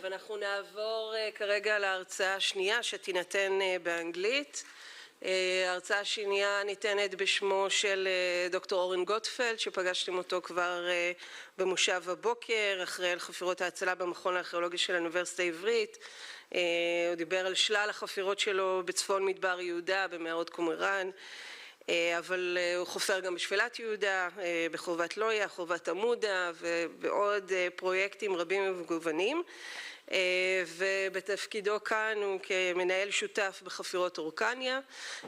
ואנחנו נעבור כרגע להרצאה השנייה שתינתן באנגלית. ההרצאה השנייה ניתנת בשמו של דוקטור אורן גוטפלד, שפגשתם אותו כבר במושב הבוקר, אחרי חפירות ההצלה במכון לארכאולוגיה של האוניברסיטה העברית. הוא דיבר על שלל החפירות שלו בצפון מדבר יהודה, במערות קומראן, אבל הוא חופר גם בשפלת יהודה, בחורבת לויה, חורבת עמודה ועוד פרויקטים רבים ומגוונים. ובתפקידו כאן הוא כמנהל שותף בחפירות הורקניה,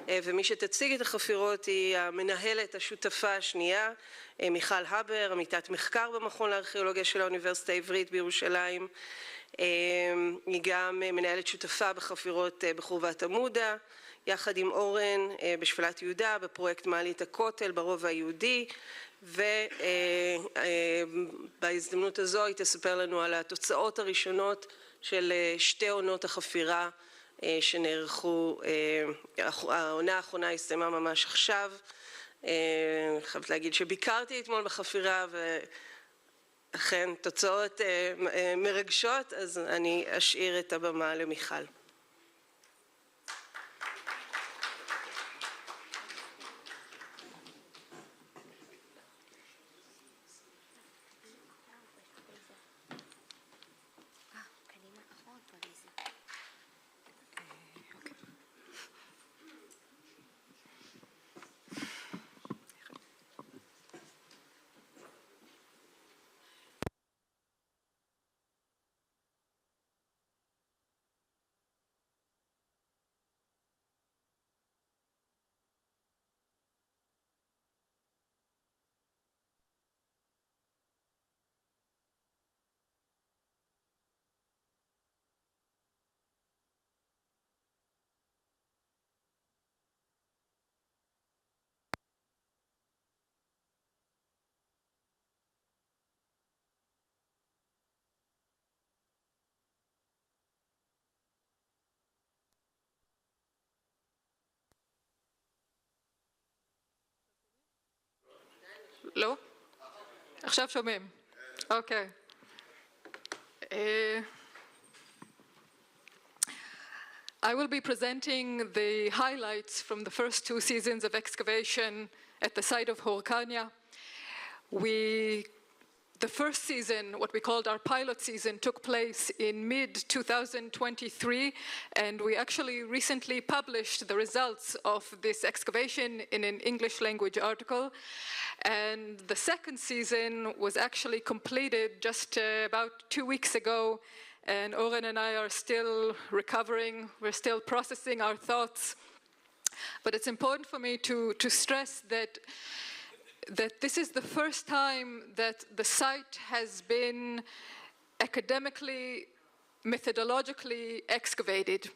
ומי שתציג את החפירות היא המנהלת השותפה השנייה, מיכל הבר, עמיתת מחקר במכון לארכאולוגיה של האוניברסיטה העברית בירושלים. היא גם מנהלת שותפה בחפירות בחורבת עמודה, יחד עם אורן בשפלת יהודה בפרויקט מעלית הכותל ברובע היהודי, ובהזדמנות הזו היא תספר לנו על התוצאות הראשונות של שתי עונות החפירה שנערכו. העונה האחרונה הסתיימה ממש עכשיו. חייבת להגיד שביקרתי אתמול בחפירה ואכן תוצאות מרגשות, אז אני אשאיר את הבמה למיכל. לא? עכשיו שומעים. אוקיי. I will be presenting the highlights from the first two seasons of excavation at the site of Hurkania. The first season, what we called our pilot season, took place in mid-2023, and we actually recently published the results of this excavation in an English language article. And the second season was actually completed just about 2 weeks ago, and Oren and I are still recovering, we're still processing our thoughts. But it's important for me to stress that this is the first time that the site has been academically, methodologically excavated.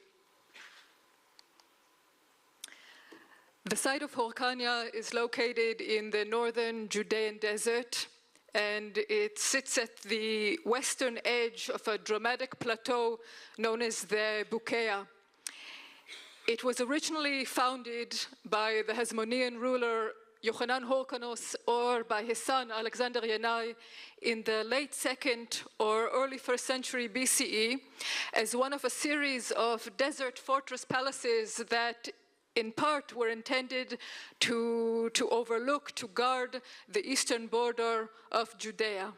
The site of Hurkania is located in the northern Judean desert, and it sits at the western edge of a dramatic plateau known as the Bukea. It was originally founded by the Hasmonean ruler Yochanan Horkanos, or by his son Alexander Yanai, in the late 2nd or early 1st century BCE, as one of a series of desert fortress palaces that in part were intended to overlook, to guard the eastern border of Judea.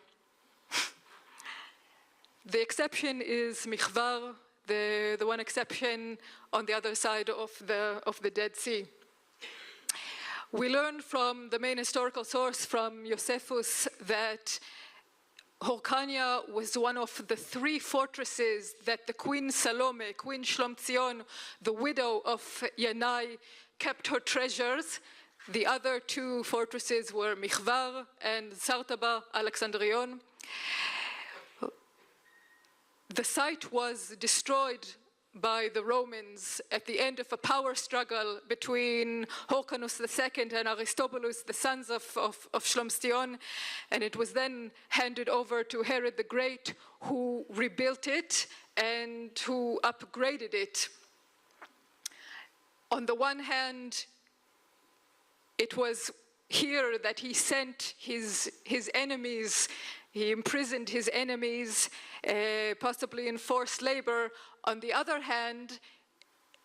The exception is Michvar, the one exception on the other side of the Dead Sea. We learn from the main historical source, from Josephus, that Hurkania was one of the 3 fortresses that the Queen Salome, Queen Shlomtzion, the widow of Yanai, kept her treasures. The other 2 fortresses were Michvar and Sartaba Alexandrion. The site was destroyed by the Romans at the end of a power struggle between Hyrcanus II and Aristobulus, the sons of Shlomtzion, and it was then handed over to Herod the Great, who rebuilt it and who upgraded it. On the one hand, it was here that he sent his enemies, he imprisoned his enemies, possibly in forced labor. On the other hand,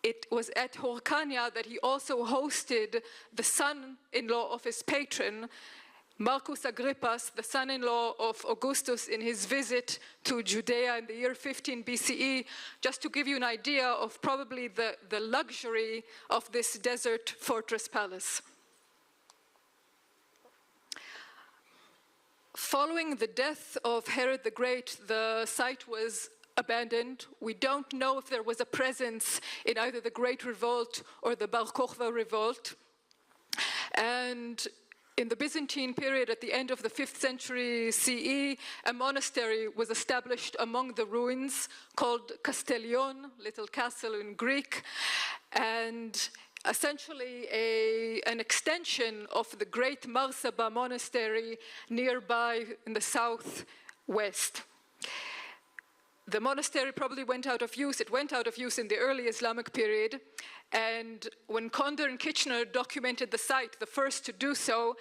it was at Hורקניה that he also hosted the son-in-law of his patron, Marcus Agrippas, the son-in-law of Augustus, in his visit to Judea in the year 15 BCE, just to give you an idea of probably the luxury of this desert fortress palace. Following the death of Herod the Great, the site was abandoned. We don't know if there was a presence in either the Great Revolt or the Bar Kokhba Revolt. And in the Byzantine period, at the end of the 5th century CE, a monastery was established among the ruins called Castellion, little castle in Greek, and essentially an extension of the great Marsaba monastery nearby in the southwest. The monastery probably went out of use. It went out of use in the early Islamic period. And when Conder and Kitchener documented the site, the first to do so,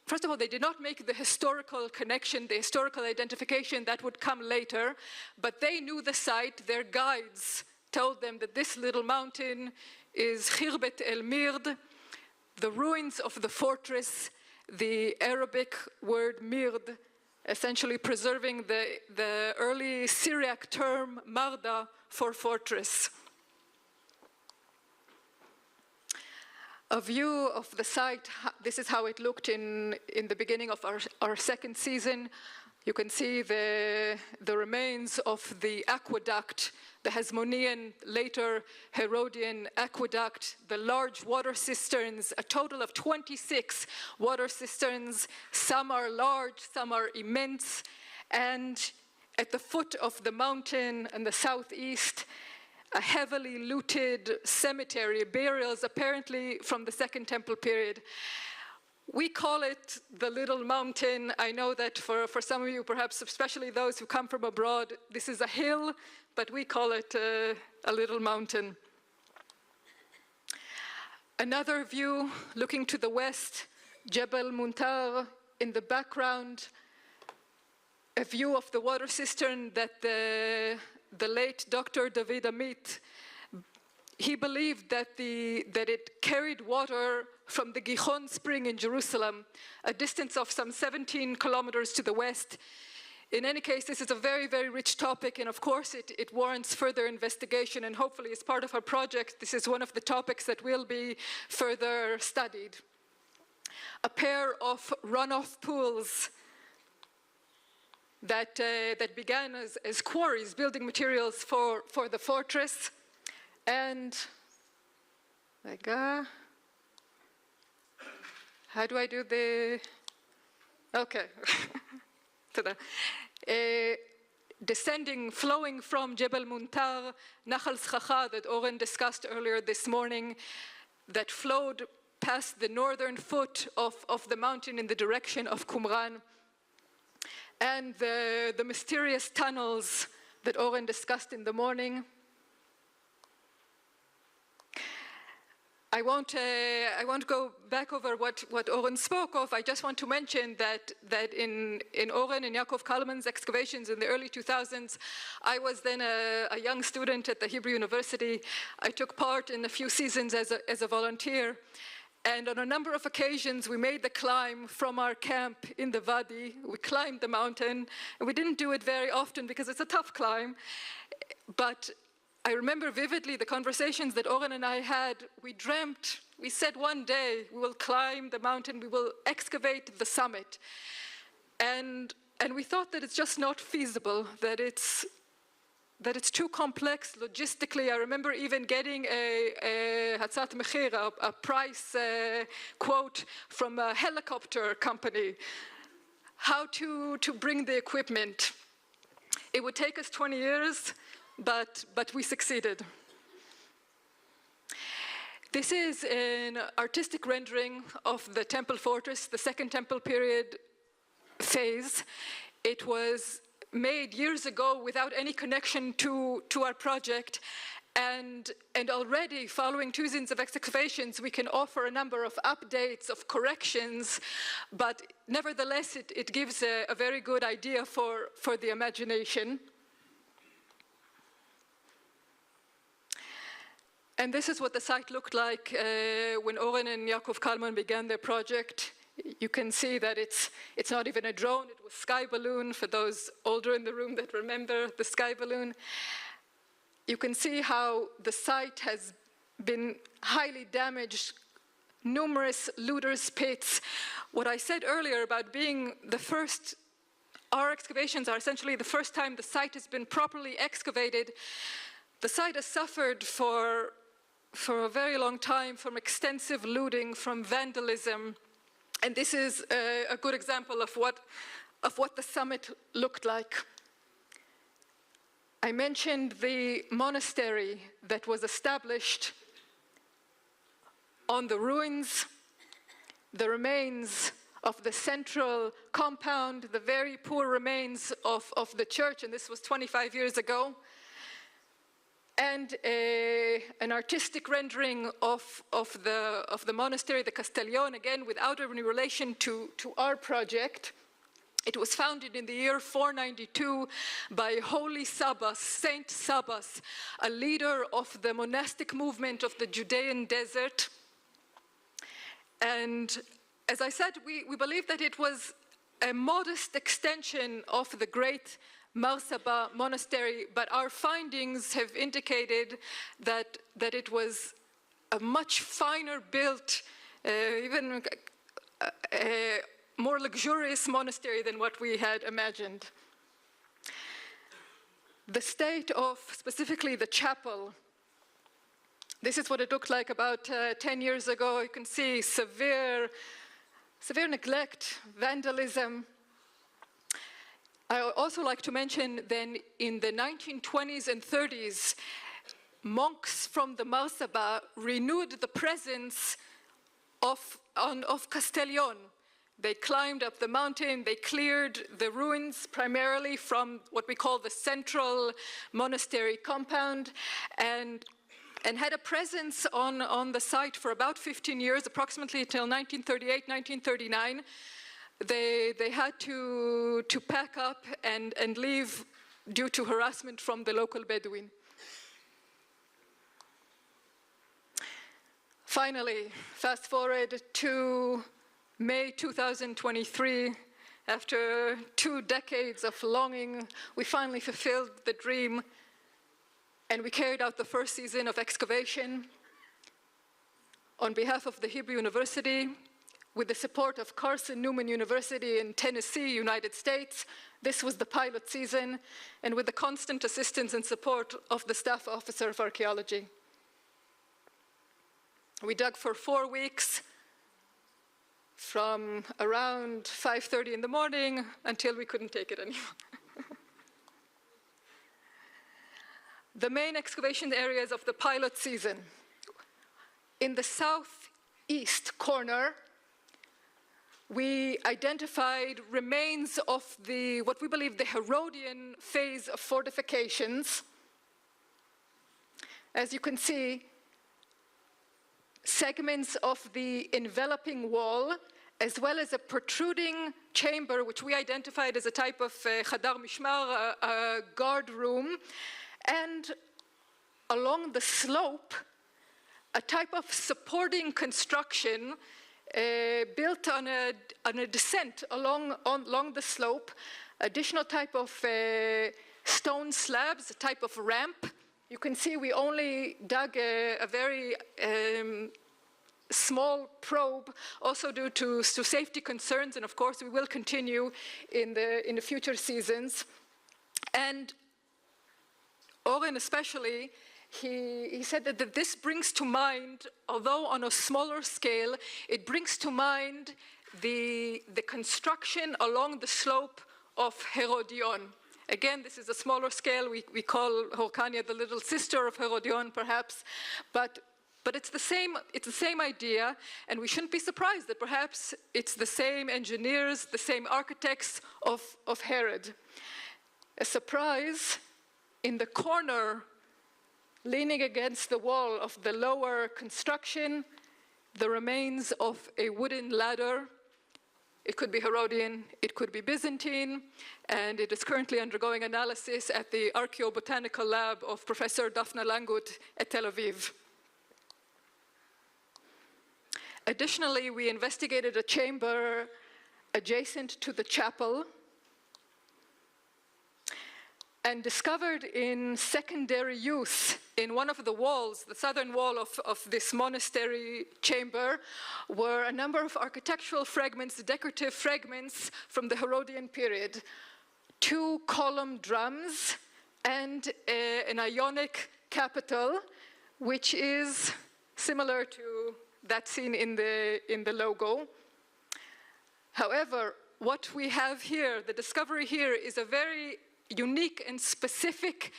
first of all, they did not make the historical connection, the historical identification that would come later, but they knew the site. Their guides told them that this little mountain is Khirbet el Mird, the ruins of the fortress, the Arabic word Mird, essentially preserving the early Syriac term Marda for fortress. A view of the site, this is how it looked in the beginning of our second season. You can see the remains of the aqueduct, the Hasmonean, later Herodian aqueduct, the large water cisterns, a total of 26 water cisterns. Some are large, some are immense. And at the foot of the mountain in the southeast, a heavily looted cemetery, burials apparently from the Second Temple period. We call it the Little Mountain. I know that for some of you, perhaps especially those who come from abroad, this is a hill, but we call it a little mountain. Another view looking to the west, Jebel Muntar in the background, a view of the water cistern that the late Dr. David Amit, he believed that it carried water from the Gihon spring in Jerusalem, a distance of some 17 kilometers to the west. In any case, this is a very, very rich topic, and of course it warrants further investigation, and hopefully as part of our project, this is one of the topics that will be further studied. A pair of runoff pools that began as quarries, building materials for the fortress. And, how do I do the, okay. Descending, flowing from Jebel Muntar, Nahal Schacha that Oren discussed earlier this morning, that flowed past the northern foot of the mountain in the direction of Qumran, and the mysterious tunnels that Oren discussed in the morning. I won't go back over what Oren spoke of. I just want to mention that in Oren and Yaakov Kalman's excavations in the early 2000s, I was then a young student at the Hebrew University. I took part in a few seasons as a volunteer. And on a number of occasions, we made the climb from our camp in the Wadi. We climbed the mountain, and we didn't do it very often because it's a tough climb. But I remember vividly the conversations that Oren and I had. We said one day we will climb the mountain, we will excavate the summit. And we thought that it's just not feasible, that it's too complex logistically. I remember even getting a Hatzat Mechir, a price quote from a helicopter company, how to bring the equipment. It would take us 20 years, but we succeeded. This is an artistic rendering of the temple fortress, the Second Temple period phase. It was made years ago without any connection to our project, And already, following 2 seasons of excavations, we can offer a number of updates, of corrections, but nevertheless, it gives a very good idea for the imagination. And this is what the site looked like when Oren and Yaakov Kalman began their project. You can see that it's not even a drone, it was sky balloon, for those older in the room that remember the sky balloon. You can see how the site has been highly damaged, numerous looters' pits. What I said earlier about being the first, our excavations are essentially the first time the site has been properly excavated. The site has suffered for a very long time from extensive looting, from vandalism, and this is a good example of what the summit looked like. I mentioned the monastery that was established on the ruins, the remains of the central compound, the very poor remains of the church, and this was 25 years ago, and an artistic rendering of the monastery, the Castellion, again, without any relation to our project. It was founded in the year 492 by Holy Sabas, Saint Sabas, a leader of the monastic movement of the Judean desert. And as I said, we believe that it was a modest extension of the great Mar Saba monastery, but our findings have indicated that it was a much finer built, even more luxurious monastery than what we had imagined. The state of, specifically the chapel, this is what it looked like about 10 years ago. You can see severe neglect, vandalism. I also like to mention then in the 1920s and 30s, monks from the Mar Saba renewed the presence of Castellion. They climbed up the mountain, they cleared the ruins primarily from what we call the central monastery compound, and had a presence on the site for about 15 years, approximately until 1938, 1939. They had to pack up and leave due to harassment from the local Bedouin. Finally, fast forward to May 2023, after 2 decades of longing, we finally fulfilled the dream, and we carried out the first season of excavation on behalf of the Hebrew University, with the support of Carson Newman University in Tennessee, United States. This was the pilot season, and with the constant assistance and support of the staff officer of archaeology. We dug for 4 weeks, from around 5:30 in the morning until we couldn't take it anymore. The main excavation areas of the pilot season. In the southeast corner, we identified remains of what we believe the Herodian phase of fortifications. As you can see, segments of the enveloping wall, as well as a protruding chamber, which we identified as a type of Chadar Mishmar, a guard room, and along the slope, a type of supporting construction built on a descent along the slope, additional type of stone slabs, a type of ramp. You can see we only dug a very small probe, also due to safety concerns, and of course we will continue in the future seasons. And Oren especially, he said that this brings to mind, although on a smaller scale, it brings to mind the construction along the slope of Herodion. Again, this is a smaller scale. We call Hורקניה the little sister of Herodion, perhaps, but it's the same idea, and we shouldn't be surprised that perhaps it's the same engineers, the same architects of Herod. A surprise, in the corner leaning against the wall of the lower construction, the remains of a wooden ladder. It could be Herodian, it could be Byzantine, and it is currently undergoing analysis at the Archaeobotanical Lab of Professor Daphna Langut at Tel Aviv. Additionally, we investigated a chamber adjacent to the chapel and discovered in secondary use in one of the walls, the southern wall of this monastery chamber, were a number of architectural fragments, decorative fragments from the Herodian period. 2 column drums and an Ionic capital, which is similar to that seen in the logo. However, what we have here, the discovery here, is a very unique and specific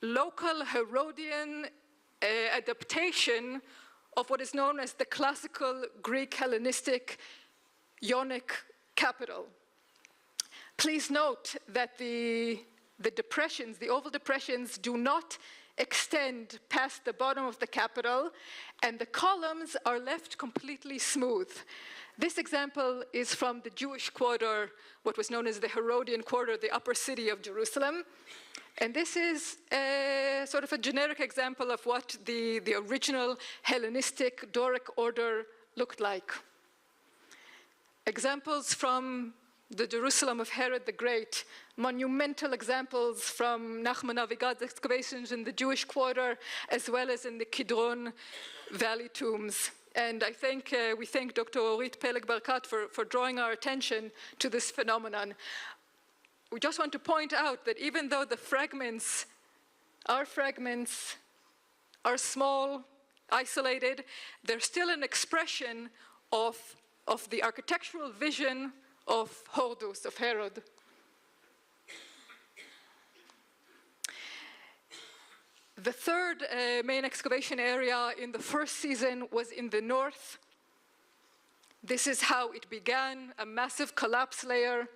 local Herodian adaptation of what is known as the classical Greek Hellenistic Ionic capital. Please note that the depressions, the oval depressions, do not extend past the bottom of the capital, and the columns are left completely smooth. This example is from the Jewish quarter, what was known as the Herodian quarter, the upper city of Jerusalem. And this is sort of a generic example of what the original Hellenistic Doric order looked like. Examples from the Jerusalem of Herod the Great, monumental examples from Nachman Avigad's excavations in the Jewish quarter, as well as in the Kidron Valley tombs. And I think we thank Dr. Orit Peleg-Barkat for drawing our attention to this phenomenon. We just want to point out that even though the fragments are small, isolated, they're still an expression of the architectural vision of Hordus, of Herod. The third main excavation area in the first season was in the north. This is how it began, a massive collapse layer.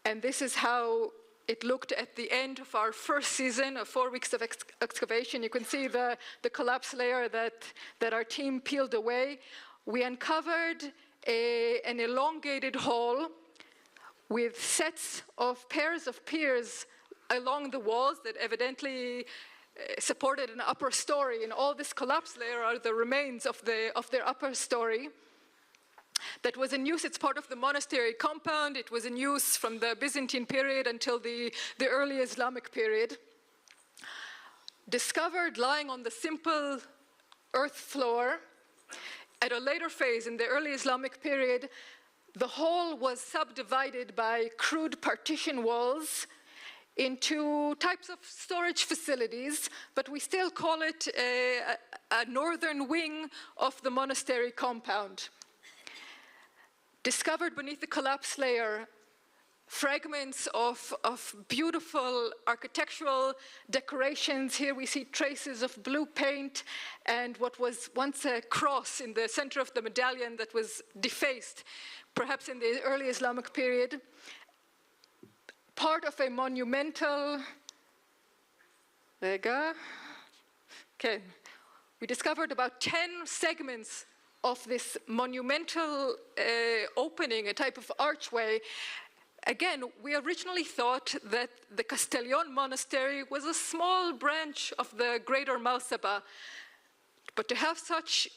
And this is how it looked at the end of our first season of 4 weeks of excavation. You can see the collapse layer that our team peeled away. We uncovered an elongated hall with sets of pairs of piers along the walls that evidently supported an upper story. And all this collapse layer are the remains of their upper story that was in use. It's part of the monastery compound. It was in use from the Byzantine period until the early Islamic period. Discovered lying on the simple earth floor. At a later phase, in the early Islamic period, the whole was subdivided by crude partition walls into types of storage facilities, but we still call it a northern wing of the monastery compound. Discovered beneath the collapse layer fragments of beautiful architectural decorations. Here we see traces of blue paint and what was once a cross in the center of the medallion that was defaced, perhaps in the early Islamic period. Part of a monumental, okay. We discovered about 10 segments of this monumental opening, a type of archway. Again, we originally thought that the Castellion monastery was a small branch of the greater Malsaba. But to have such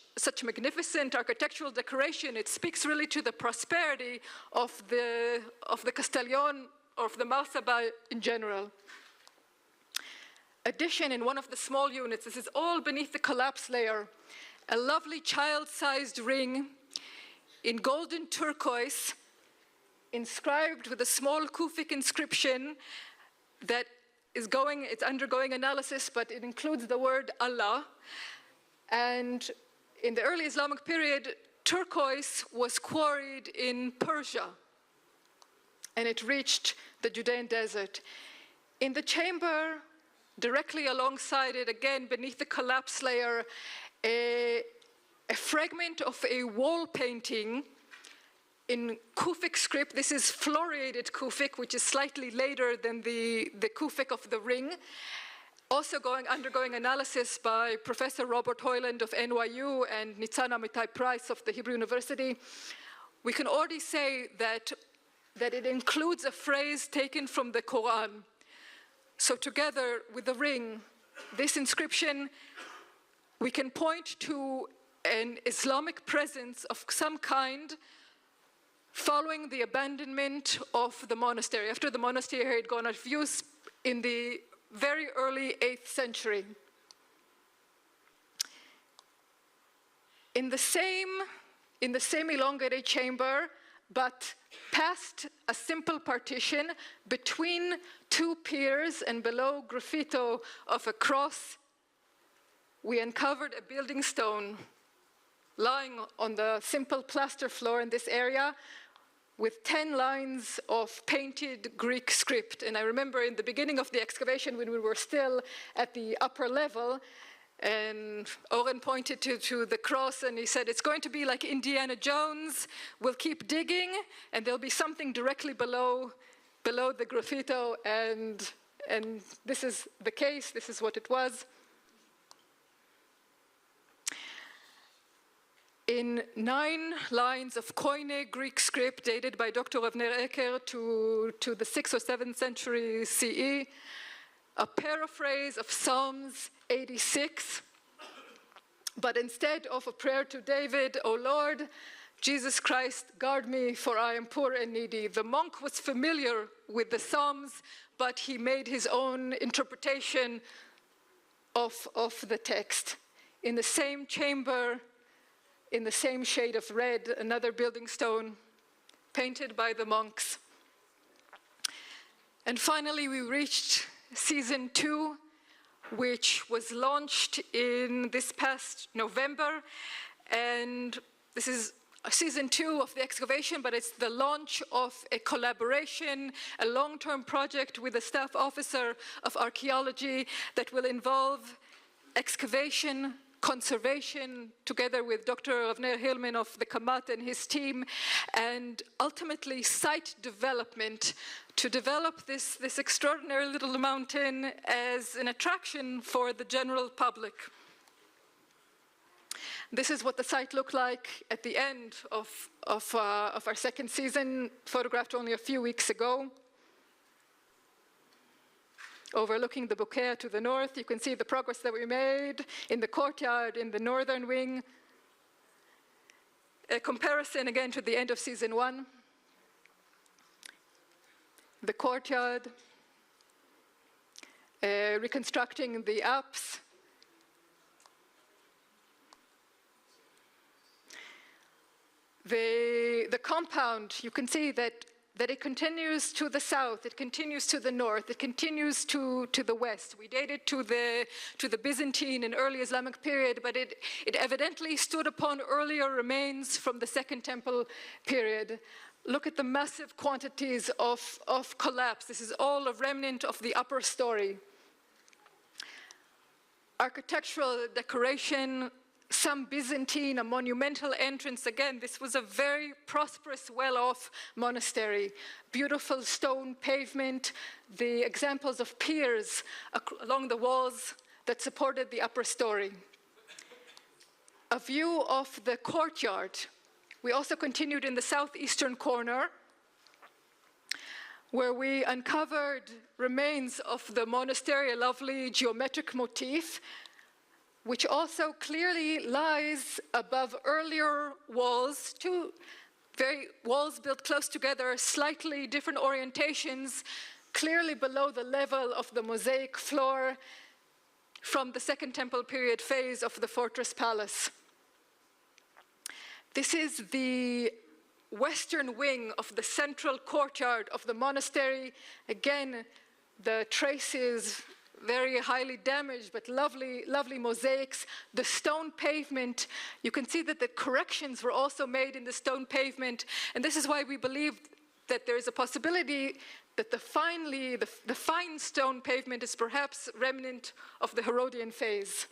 magnificent architectural decoration, it speaks really to the prosperity of the Castellion, or of the Malsaba in general. Addition in one of the small units, this is all beneath the collapse layer, a lovely child-sized ring in golden turquoise, inscribed with a small Kufic inscription that it's undergoing analysis, but it includes the word Allah. And in the early Islamic period, turquoise was quarried in Persia, and it reached the Judean desert. In the chamber, directly alongside it, again beneath the collapse layer, a fragment of a wall painting in Kufic script. This is floriated Kufic, which is slightly later than the Kufic of the ring, also undergoing analysis by Professor Robert Hoyland of NYU and Nitzan Amitai Price of the Hebrew University, we can already say that it includes a phrase taken from the Quran. So together with the ring, this inscription, we can point to an Islamic presence of some kind following the abandonment of the monastery, after the monastery had gone out of use in the very early 8th century. In the same elongated chamber, but past a simple partition between two piers and below graffito of a cross, we uncovered a building stone lying on the simple plaster floor in this area with 10 lines of painted Greek script. And I remember in the beginning of the excavation when we were still at the upper level, and Oren pointed to the cross and he said, it's going to be like Indiana Jones. We'll keep digging and there'll be something directly below the graffito, and this is the case, this is what it was. In 9 lines of Koine Greek script dated by Dr. Avner Eker to the 6th or 7th century CE, a paraphrase of Psalms 86, but instead of a prayer to David, O Lord, Jesus Christ, guard me, for I am poor and needy. The monk was familiar with the Psalms, but he made his own interpretation of the text. In the same chamber, in the same shade of red, another building stone painted by the monks. And finally, we reached season 2, which was launched in this past November. And this is season 2 of the excavation, but it's the launch of a collaboration, a long-term project with a staff officer of archaeology that will involve excavation, conservation, together with Dr. Avner Hillman of the Kamat and his team, and ultimately site development to develop this extraordinary little mountain as an attraction for the general public. This is what the site looked like at the end of our second season, photographed only a few weeks ago. Overlooking the bouquet to the north, you can see the progress that we made in the courtyard in the northern wing. A comparison again to the end of season 1. The courtyard, reconstructing the apse. The compound, you can see that it continues to the south, it continues to the north, it continues to the west. We date it to the Byzantine and early Islamic period, but it evidently stood upon earlier remains from the Second Temple period. Look at the massive quantities of collapse. This is all a remnant of the upper story. Architectural decoration, some Byzantine, a monumental entrance. Again, this was a very prosperous, well-off monastery. Beautiful stone pavement, the examples of piers along the walls that supported the upper story. A view of the courtyard. We also continued in the southeastern corner, where we uncovered remains of the monastery, a lovely geometric motif, which also clearly lies above earlier walls, two walls built close together, slightly different orientations, clearly below the level of the mosaic floor from the Second Temple period phase of the fortress palace. This is the western wing of the central courtyard of the monastery. Again, the traces very highly damaged, but lovely, lovely mosaics. The stone pavement, you can see that the corrections were also made in the stone pavement, and this is why we believe that there is a possibility that the fine stone pavement is perhaps remnant of the Herodian phase.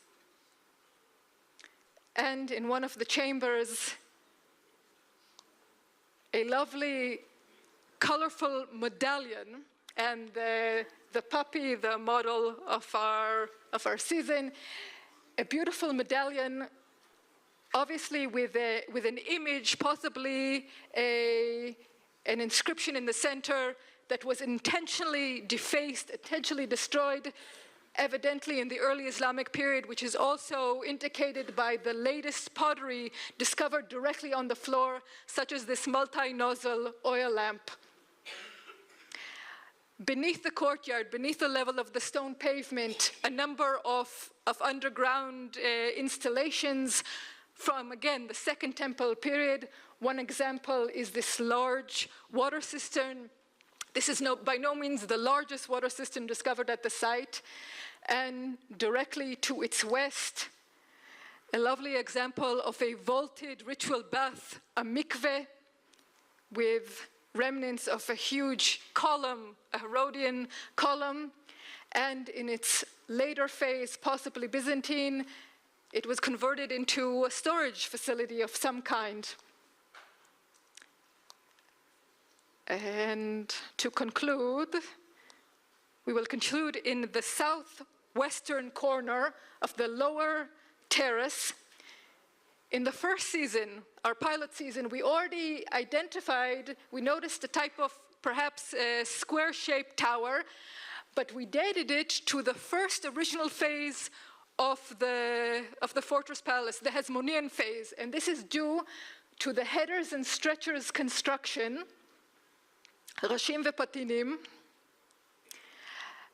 And in one of the chambers, a lovely, colorful medallion and the puppy, the model of our season, a beautiful medallion, obviously with an image, possibly an inscription in the center that was intentionally defaced, intentionally destroyed, evidently in the early Islamic period, which is also indicated by the latest pottery discovered directly on the floor, such as this multi-nozzle oil lamp. Beneath the courtyard, beneath the level of the stone pavement, a number of underground installations from, again, the Second Temple period. One example is this large water cistern. This is by no means the largest water cistern discovered at the site. And directly to its west, a lovely example of a vaulted ritual bath, a mikveh, with remnants of a huge column, a Herodian column. And in its later phase, possibly Byzantine, it was converted into a storage facility of some kind. And to conclude, we will conclude in the southwestern corner of the lower terrace. In the first season, our pilot season, we already identified, we noticed a type of perhaps a square-shaped tower, but we dated it to the first original phase of the fortress palace, the Hasmonean phase. And this is due to the headers and stretchers construction, Rashim vepatinim,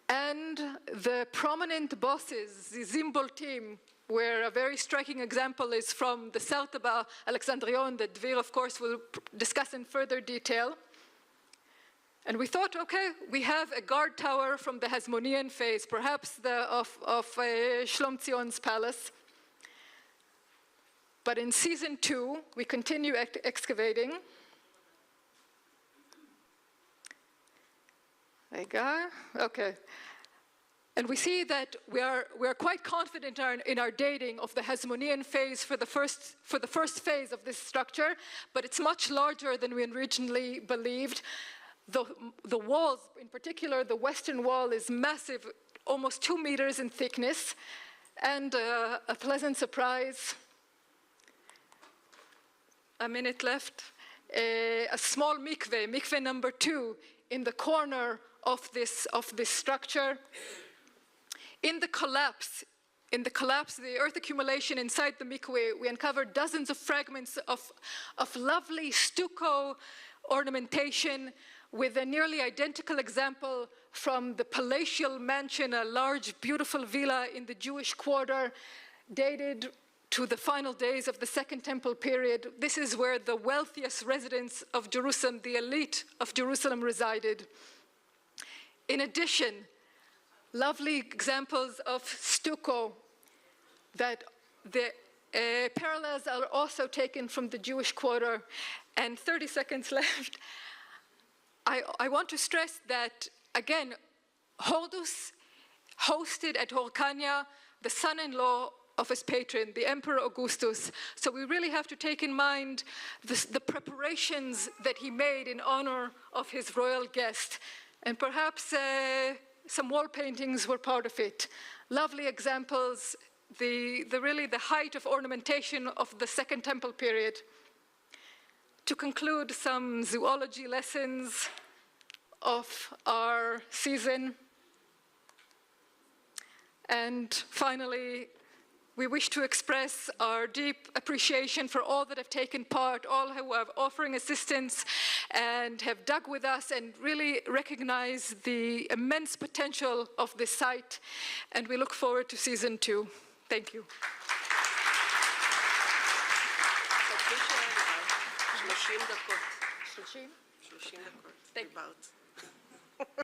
and the prominent bosses, the Zimboltim, where a very striking example is from the Sartaba Alexandrion that Dvir, of course, will discuss in further detail. And we thought, okay, we have a guard tower from the Hasmonean phase, perhaps of Shlom Tzion's palace. But in season 2, we continue excavating. Okay. And we see that we are quite confident in our dating of the Hasmonean phase for the first phase of this structure, but it's much larger than we originally believed. The walls, in particular, the western wall is massive, almost 2 meters in thickness, and a pleasant surprise. A minute left. A small mikveh number 2, in the corner of this structure. In the collapse, the earth accumulation inside the mikveh, we uncovered dozens of fragments of lovely stucco ornamentation with a nearly identical example from the palatial mansion, a large, beautiful villa in the Jewish quarter, dated to the final days of the Second Temple period. This is where the wealthiest residents of Jerusalem, the elite of Jerusalem, resided. In addition, lovely examples of stucco that the parallels are also taken from the Jewish quarter. And 30 seconds left. I want to stress that, again, Horus hosted at Hyrcania the son-in-law of his patron, the Emperor Augustus. So we really have to take in mind the preparations that he made in honor of his royal guest. And perhaps some wall paintings were part of it. Lovely examples, really the height of ornamentation of the Second Temple period. To conclude, some zoology lessons of our season. And finally, we wish to express our deep appreciation for all that have taken part, all who are offering assistance and have dug with us and really recognize the immense potential of this site. And we look forward to season 2. Thank you. 30 דקות. 30? 30 דקות. Thank you. דיברת.